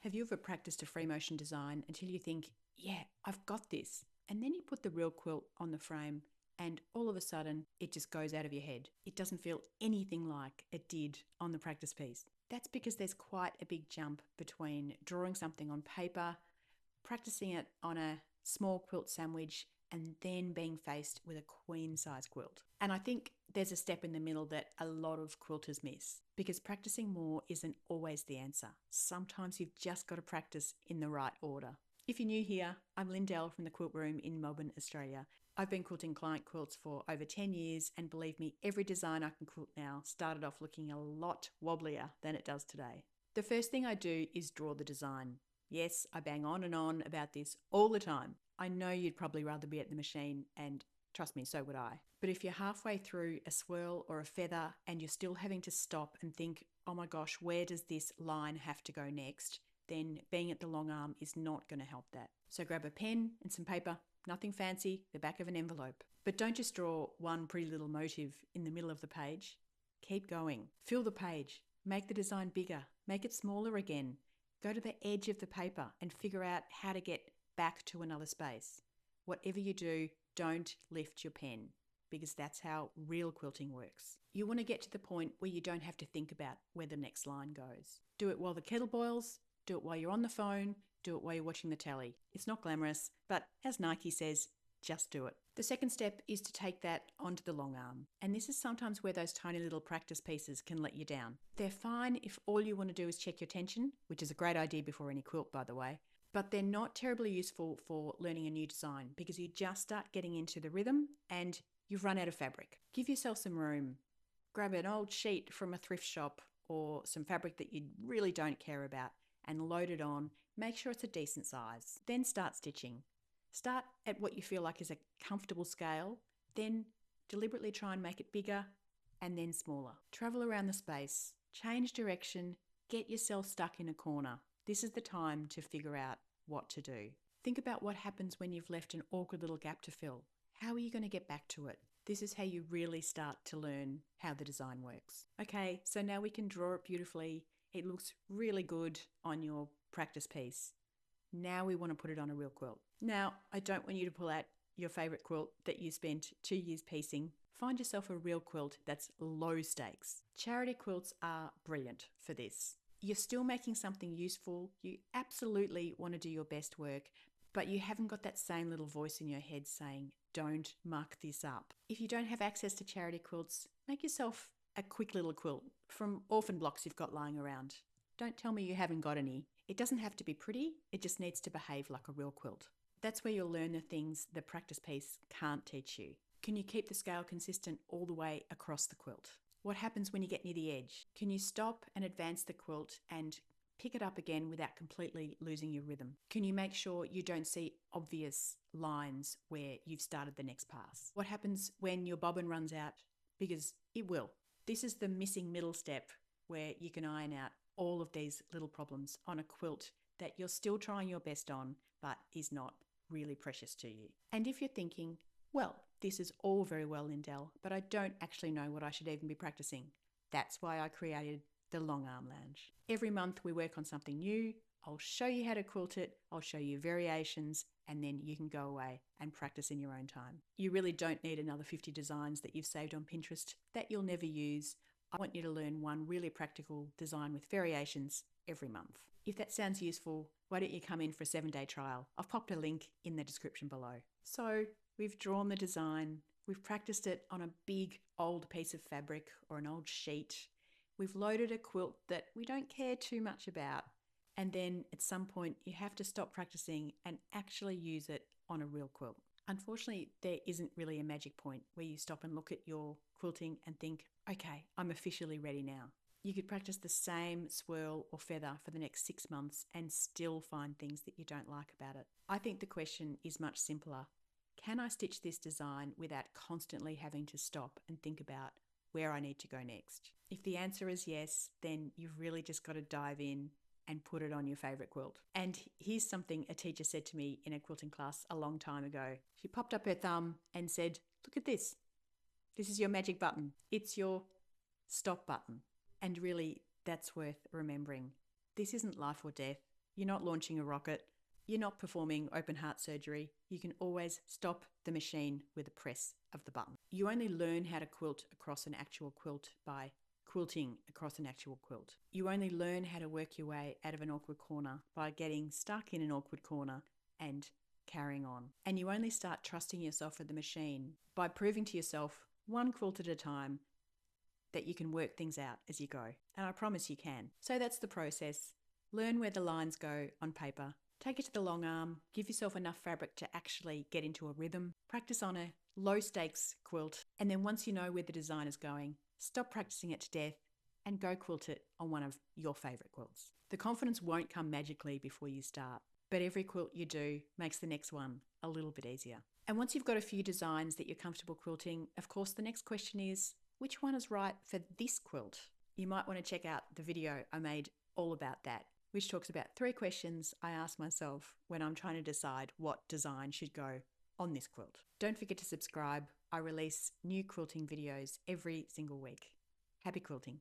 Have you ever practiced a free motion design until you think, yeah, I've got this? And then you put the real quilt on the frame and all of a sudden it just goes out of your head. It doesn't feel anything like it did on the practice piece. That's because there's quite a big jump between drawing something on paper, practicing it on a small quilt sandwich, and then being faced with a queen size quilt. And I think there's a step in the middle that a lot of quilters miss, because practicing more isn't always the answer. Sometimes you've just got to practice in the right order. If you're new here, I'm Lindell from the Quilt Room in Melbourne, Australia. I've been quilting client quilts for over 10 years, and believe me, every design I can quilt now started off looking a lot wobblier than it does today. The first thing I do is draw the design. Yes, I bang on and on about this all the time. I know you'd probably rather be at the machine, and trust me, so would I. But if you're halfway through a swirl or a feather and you're still having to stop and think, oh my gosh, where does this line have to go next? Then being at the long arm is not going to help that. So grab a pen and some paper, nothing fancy, the back of an envelope. But don't just draw one pretty little motif in the middle of the page. Keep going. Fill the page. Make the design bigger. Make it smaller again. Go to the edge of the paper and figure out how to get back to another space. Whatever you do, don't lift your pen, because that's how real quilting works. You want to get to the point where you don't have to think about where the next line goes. Do it while the kettle boils, do it while you're on the phone, do it while you're watching the telly. It's not glamorous, but as Nike says, just do it. The second step is to take that onto the long arm. And this is sometimes where those tiny little practice pieces can let you down. They're fine if all you want to do is check your tension, which is a great idea before any quilt, by the way. But they're not terribly useful for learning a new design, because you just start getting into the rhythm and you've run out of fabric. Give yourself some room. Grab an old sheet from a thrift shop or some fabric that you really don't care about and load it on. Make sure it's a decent size. Then start stitching. Start at what you feel like is a comfortable scale, then deliberately try and make it bigger and then smaller. Travel around the space, change direction, get yourself stuck in a corner. This is the time to figure out what to do. Think about what happens when you've left an awkward little gap to fill. How are you going to get back to it? This is how you really start to learn how the design works. Okay, so now we can draw it beautifully. It looks really good on your practice piece. Now we want to put it on a real quilt. Now, I don't want you to pull out your favorite quilt that you spent 2 years piecing. Find yourself a real quilt that's low stakes. Charity quilts are brilliant for this. You're still making something useful. You absolutely want to do your best work, but you haven't got that same little voice in your head saying, don't muck this up. If you don't have access to charity quilts, make yourself a quick little quilt from orphan blocks you've got lying around. Don't tell me you haven't got any. It doesn't have to be pretty, it just needs to behave like a real quilt. That's where you'll learn the things the practice piece can't teach you. Can you keep the scale consistent all the way across the quilt? What happens when you get near the edge? Can you stop and advance the quilt and pick it up again without completely losing your rhythm? Can you make sure you don't see obvious lines where you've started the next pass? What happens when your bobbin runs out? Because it will. This is the missing middle step where you can iron out all of these little problems on a quilt that you're still trying your best on, but is not really precious to you. And if you're thinking, well, this is all very well, Lindell, but I don't actually know what I should even be practicing. That's why I created the Long Arm Lounge. Every month we work on something new. I'll show you how to quilt it. I'll show you variations, and then you can go away and practice in your own time. You really don't need another 50 designs that you've saved on Pinterest that you'll never use. I want you to learn one really practical design with variations every month. If that sounds useful, why don't you come in for a 7-day trial? I've popped a link in the description below. So we've drawn the design, we've practiced it on a big old piece of fabric or an old sheet. We've loaded a quilt that we don't care too much about. And then at some point you have to stop practicing and actually use it on a real quilt. Unfortunately, there isn't really a magic point where you stop and look at your quilting and think, okay, I'm officially ready now. You could practice the same swirl or feather for the next 6 months and still find things that you don't like about it. I think the question is much simpler. Can I stitch this design without constantly having to stop and think about where I need to go next? If the answer is yes, then you've really just got to dive in and put it on your favorite quilt. And here's something a teacher said to me in a quilting class a long time ago. She popped up her thumb and said, look at this. This is your magic button. It's your stop button. And really, that's worth remembering. This isn't life or death. You're not launching a rocket. You're not performing open heart surgery. You can always stop the machine with a press of the button. You only learn how to quilt across an actual quilt by quilting across an actual quilt. You only learn how to work your way out of an awkward corner by getting stuck in an awkward corner and carrying on. And you only start trusting yourself with the machine by proving to yourself, one quilt at a time, that you can work things out as you go. And I promise you can. So that's the process. Learn where the lines go on paper. Take it to the long arm. Give yourself enough fabric to actually get into a rhythm. Practice on a low stakes quilt. And then once you know where the design is going, stop practicing it to death and go quilt it on one of your favorite quilts. The confidence won't come magically before you start, but every quilt you do makes the next one a little bit easier. And once you've got a few designs that you're comfortable quilting, of course, the next question is, which one is right for this quilt? You might want to check out the video I made all about that, which talks about 3 questions I ask myself when I'm trying to decide what design should go on this quilt. Don't forget to subscribe. I release new quilting videos every single week. Happy quilting.